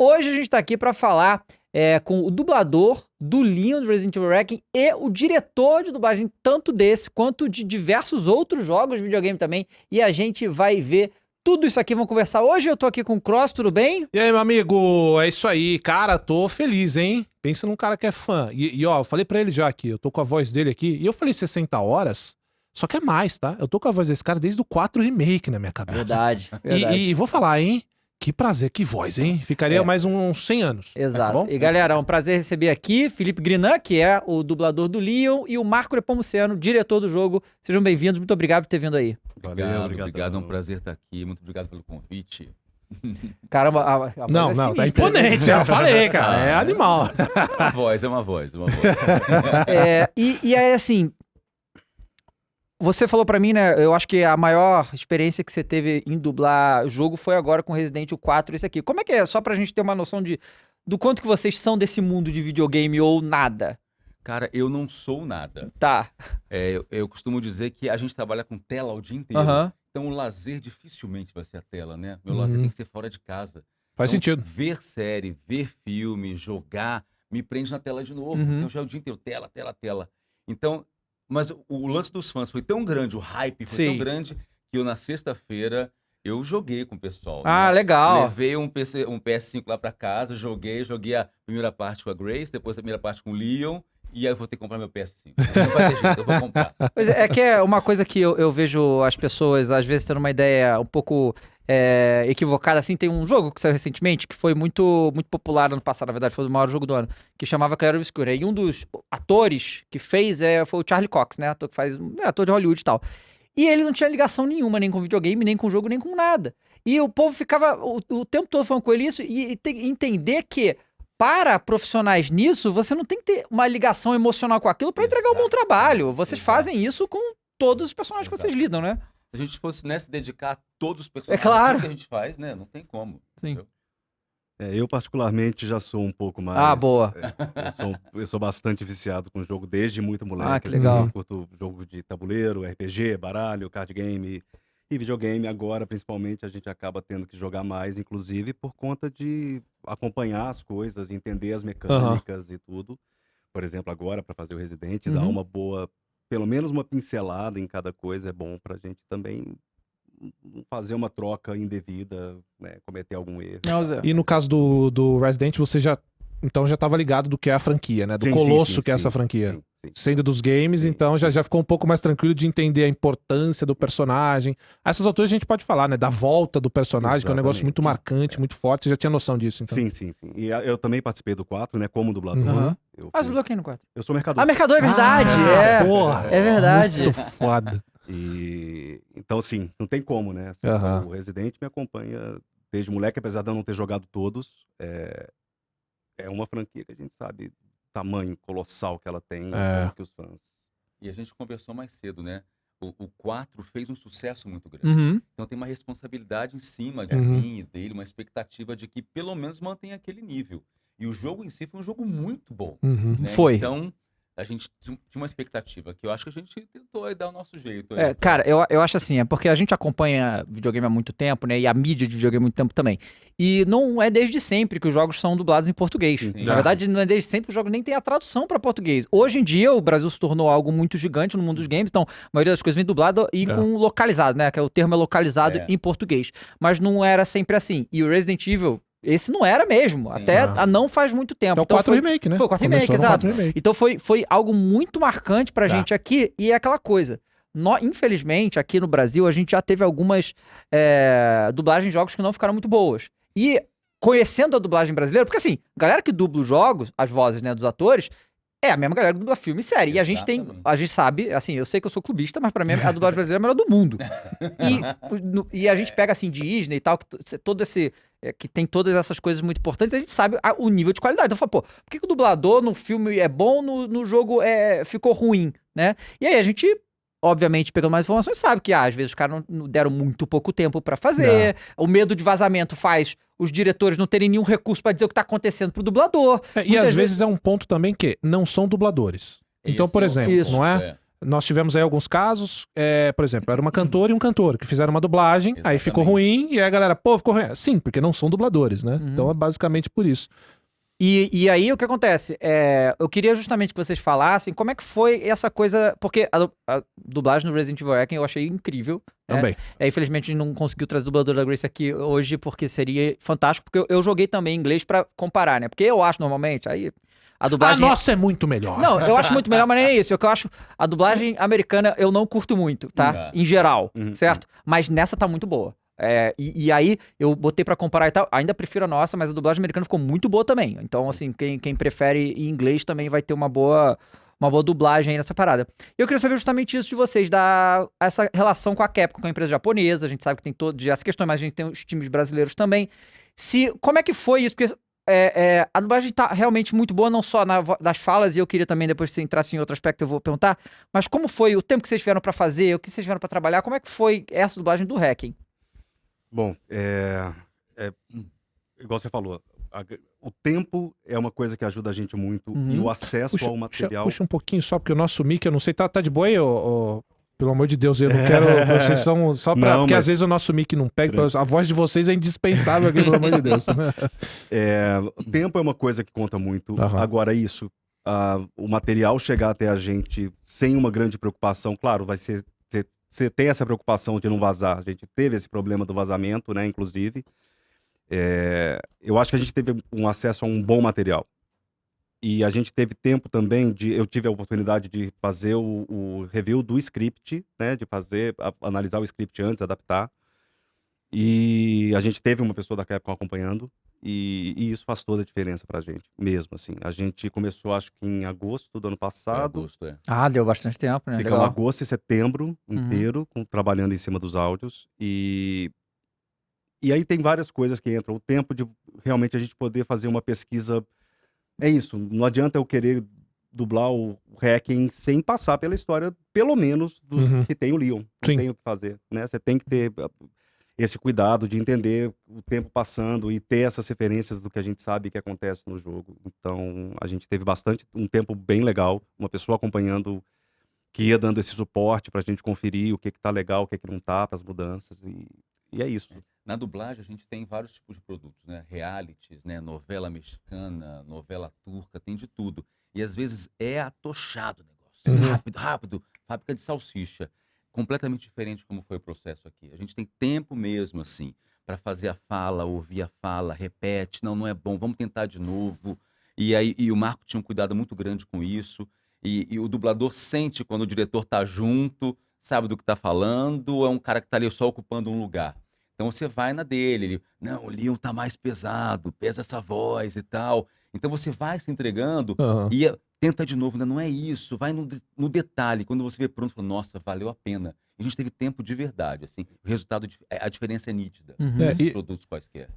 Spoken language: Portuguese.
Hoje a gente tá aqui pra falar com o dublador do Leon, do Resident Evil Requiem, e o diretor de dublagem, tanto desse quanto de diversos outros jogos de videogame também. E a gente vai ver tudo isso aqui, vamos conversar hoje. Eu tô aqui com o Cross, tudo bem? E aí, meu amigo? É isso aí. Cara, tô feliz, hein? Pensa num cara que é fã. E ó, eu falei pra ele já aqui, eu tô com a voz dele aqui, e eu falei 60 horas, só que é mais, tá? Eu tô com a voz desse cara desde o 4 Remake na minha cabeça. Verdade. E vou falar, hein? Que prazer, que voz, hein? Ficaria mais uns 100 anos. Exato. Tá bom? E galera, é um prazer receber aqui Felipe Grinan, que é o dublador do Leon, e o Marco Nepomuceno, diretor do jogo. Sejam bem-vindos, muito obrigado por ter vindo aí. Obrigado, é um prazer estar aqui, muito obrigado pelo convite. Caramba, a voz Não, é tá sinistra, imponente, eu falei, cara, é animal. É uma voz. E aí, assim, você falou pra mim, né, eu acho que a maior experiência que você teve em dublar jogo foi agora com Resident Evil 4, esse aqui. Como é que é? Só pra gente ter uma noção do quanto que vocês são desse mundo de videogame ou nada. Cara, eu não sou nada. Tá. Eu costumo dizer que a gente trabalha com tela o dia inteiro. Aham. Então o lazer dificilmente vai ser a tela, né? Meu lazer tem que ser fora de casa. Faz Então, sentido. Ver série, ver filme, jogar, me prende na tela de novo. Uhum. Então já é o dia inteiro, tela. Então, mas o lance dos fãs foi tão grande, o hype foi Sim. tão grande, que eu na sexta-feira eu joguei com o pessoal. Ah, né? legal. Levei um PS5 lá pra casa, joguei a primeira parte com a Grace, depois a primeira parte com o Leon, e aí eu vou ter que comprar meu PS5. Não vai ter jeito, eu vou comprar. Pois é que é uma coisa que eu vejo as pessoas, às vezes, tendo uma ideia um pouco equivocada, assim. Tem um jogo que saiu recentemente, que foi muito, muito popular ano passado, na verdade, foi o maior jogo do ano, que chamava Claro Obscura. E um dos atores que fez foi o Charlie Cox, né? Ator que faz, ator de Hollywood e tal. E ele não tinha ligação nenhuma, nem com videogame, nem com jogo, nem com nada. E o povo ficava o tempo todo falando com ele isso e entender que para profissionais nisso, você não tem que ter uma ligação emocional com aquilo para entregar um bom trabalho. Vocês fazem isso com todos os personagens que vocês lidam, né? Se a gente fosse, né, se dedicar a todos os personagens, claro. tudo que a gente faz, né, não tem como. Sim. Entendeu? Eu particularmente já sou um pouco mais... boa. Eu sou bastante viciado com jogo desde muito moleque. Ah, que legal. Eu curto jogo de tabuleiro, RPG, baralho, card game e videogame. Agora, principalmente, a gente acaba tendo que jogar mais, inclusive, por conta de acompanhar as coisas, entender as mecânicas e tudo. Por exemplo, agora, para fazer o Resident, dar uma boa... Pelo menos uma pincelada em cada coisa é bom pra gente também não fazer uma troca indevida, né, cometer algum erro. Não, Zé. E no caso do Resident, você já tava ligado do que é a franquia, né? Do Sim, colosso sim, que é sim, essa franquia. sim. Sendo dos games, Sim, então já sim. ficou um pouco mais tranquilo de entender a importância do personagem. A essas alturas a gente pode falar, né? Da volta do personagem, que é um negócio muito Exatamente. marcante, muito forte. Você já tinha noção disso, então? Sim. E eu também participei do 4, né, como dublador. Uhum. Eu, Ah, você bloqueei no quarto. eu sou mercador. Ah, Mercador, é verdade. Porra! É verdade. Muito foda. E então, assim, não tem como, né? Assim, Aham. O Resident me acompanha desde moleque, apesar de eu não ter jogado todos. É uma franquia que a gente sabe o tamanho colossal que ela tem, como que os fãs. E a gente conversou mais cedo, né? O 4 fez um sucesso muito grande. Uhum. Então tem uma responsabilidade em cima de Uhum. mim e dele, uma expectativa de que pelo menos mantenha aquele nível. E o jogo em si foi um jogo muito bom. Uhum. Né? Foi. Então a gente tinha uma expectativa que eu acho que a gente tentou aí dar o nosso jeito. aí. Cara, eu acho assim, é porque a gente acompanha videogame há muito tempo, né? E a mídia de videogame há muito tempo também. E não é desde sempre que os jogos são dublados em português. Sim. Na verdade, não é desde sempre que os jogos nem tem a tradução para português. Hoje em dia, o Brasil se tornou algo muito gigante no mundo dos games, então a maioria das coisas vem dublado e com localizado, né? Que é o termo localizado em português. Mas não era sempre assim. E o Resident Evil, esse não era mesmo. Sim. Até não faz muito tempo. É o 4 Remake, né? Foi o 4 Remake, Começou no exato. 4 Remake. Então foi algo muito marcante pra gente aqui, e é aquela coisa. Infelizmente, aqui no Brasil, a gente já teve algumas dublagens de jogos que não ficaram muito boas. E conhecendo a dublagem brasileira, porque assim, a galera que dubla os jogos, as vozes, né, dos atores, é a mesma galera que dubla filme e série. E a gente sabe, assim, eu sei que eu sou clubista, mas pra mim a dublagem brasileira é a melhor do mundo. E a gente pega assim, Disney e tal, todo esse... que tem todas essas coisas muito importantes, a gente sabe o nível de qualidade. Então, fala, pô, por que o dublador no filme é bom, no jogo ficou ruim, né? E aí a gente, obviamente, pegando mais informações, sabe que às vezes os caras não deram muito pouco tempo pra fazer, o medo de vazamento faz os diretores não terem nenhum recurso pra dizer o que tá acontecendo pro dublador. E às vezes é um ponto também que não são dubladores. Então, por exemplo, não é? Nós tivemos aí alguns casos, por exemplo, era uma cantora e um cantor que fizeram uma dublagem, aí ficou Exatamente. ruim, e aí a galera, pô, ficou ruim. Sim, porque não são dubladores, né? Uhum. Então é basicamente por isso. E aí o que acontece? Eu queria justamente que vocês falassem como é que foi essa coisa. Porque a dublagem no Resident Evil Requiem eu achei incrível. Também. Infelizmente a gente não conseguiu trazer o dublador da Grace aqui hoje, porque seria fantástico. Porque eu joguei também em inglês pra comparar, né? Porque eu acho normalmente, aí a dublagem. A nossa é muito melhor. Não, eu acho muito melhor, mas nem é isso. É que eu acho a dublagem americana eu não curto muito, tá? Em geral, certo? Mas nessa tá muito boa. E aí eu botei pra comparar e tal. Ainda prefiro a nossa, mas a dublagem americana ficou muito boa também. Então, assim, quem prefere em inglês também vai ter uma boa dublagem aí nessa parada. Eu queria saber justamente isso de vocês, essa relação com a Capcom, com a empresa japonesa. A gente sabe que tem todas essas questões, mas a gente tem os times brasileiros também. Como é que foi isso? Porque a dublagem tá realmente muito boa, não só das falas, e eu queria também, depois que você entrasse em outro aspecto, eu vou perguntar, mas como foi o tempo que vocês tiveram pra fazer, o que vocês tiveram pra trabalhar, como é que foi essa dublagem do Requiem? Bom, igual você falou, o tempo é uma coisa que ajuda a gente muito e o acesso ao material. Puxa um pouquinho só, porque o nosso mic, eu não sei, tá de boa aí, pelo amor de Deus, eu não quero. Vocês são só pra. Não, porque mas- às vezes o nosso mic não pega. A voz de vocês é indispensável aqui, pelo amor de Deus. O tempo é uma coisa que conta muito. Aham. Agora, o material chegar até a gente sem uma grande preocupação, claro, vai ser. Você tem essa preocupação de não vazar. A gente teve esse problema do vazamento, né? Inclusive. Eu acho que a gente teve um acesso a um bom material. E a gente teve tempo também eu tive a oportunidade de fazer o review do script, né? De analisar o script antes, adaptar. E a gente teve uma pessoa da Capcom acompanhando. E isso faz toda a diferença pra gente, mesmo assim. A gente começou, acho que em agosto do ano passado. Agosto, Deu bastante tempo, né? Ficamos Legal. agosto e setembro inteiro trabalhando em cima dos áudios. E aí tem várias coisas que entram. O tempo de realmente a gente poder fazer uma pesquisa. É isso. Não adianta eu querer dublar o Requiem sem passar pela história, pelo menos, dos que tem o Leon. Não Sim. tem o que fazer, né? Você tem que ter esse cuidado de entender o tempo passando e ter essas referências do que a gente sabe que acontece no jogo. Então, a gente teve um tempo bem legal, uma pessoa acompanhando, que ia dando esse suporte pra gente conferir o que tá legal, o que não tá, as mudanças, e é isso. Na dublagem, a gente tem vários tipos de produtos, né? Realities, né? Novela mexicana, novela turca, tem de tudo. E às vezes é atochado o negócio. Rápido, rápido. Fábrica de salsicha. Completamente diferente como foi o processo aqui. A gente tem tempo mesmo, assim, para fazer a fala, ouvir a fala, repete, não é bom, vamos tentar de novo. E o Marco tinha um cuidado muito grande com isso. E o dublador sente quando o diretor tá junto, sabe do que tá falando, ou é um cara que tá ali só ocupando um lugar. Então você vai na dele, não, o Leon tá mais pesado, pesa essa voz e tal. Então você vai se entregando e tenta de novo, ainda não é isso, vai no detalhe. Quando você vê pronto, fala, nossa, valeu a pena. E a gente teve tempo de verdade, assim, o resultado, a diferença é nítida, Uhum. nesses E- produtos quaisquer.